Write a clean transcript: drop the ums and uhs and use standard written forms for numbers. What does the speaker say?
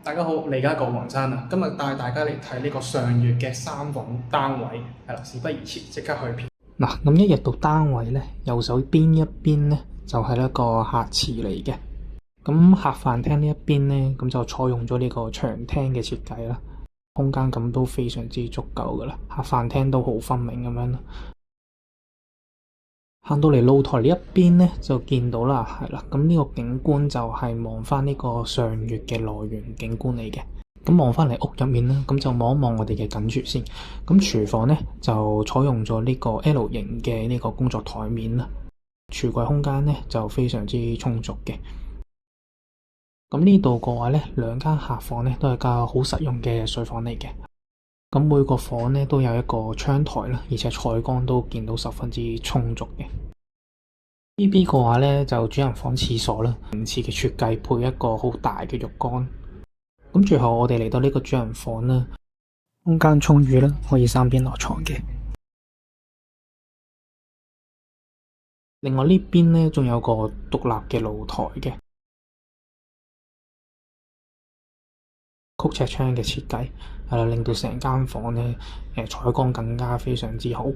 大家好，你而家講黃生啊，今日帶大家嚟睇呢個上悅嘅三房單位，係啦，事不宜遲，即刻去片。嗱，咁一入到單位咧，右手邊一邊咧就係一個客池嚟嘅。咁客飯廳呢一邊咧，咁就採用咗呢個長廳嘅設計啦，空間感都非常之足夠噶啦，客飯廳都好分明咁樣啦。行到嚟露台呢一邊咧，就見到啦，係啦，咁呢個景觀就係望翻呢個上悅嘅內園景觀嚟嘅。咁望翻嚟屋入面啦，咁就望一望我哋嘅緊廚先。咁廚房咧就採用咗呢個 L 型嘅呢個工作台面啦，櫥櫃空間咧就非常之充足嘅。咁呢度嘅話咧，兩間客房咧都係間好實用嘅睡房嚟嘅。咁每個房咧都有一個窗台啦，而且採光都見到十分之充足嘅。呢邊嘅話咧就主人房廁所啦，5次嘅設計配一個好大嘅浴缸。咁最後我哋嚟到呢個主人房啦，空間充裕啦，可以三邊落床嘅。另外呢邊咧仲有個獨立嘅露台嘅，曲尺窗嘅設計係啦，令到成間房咧採光更加非常之好。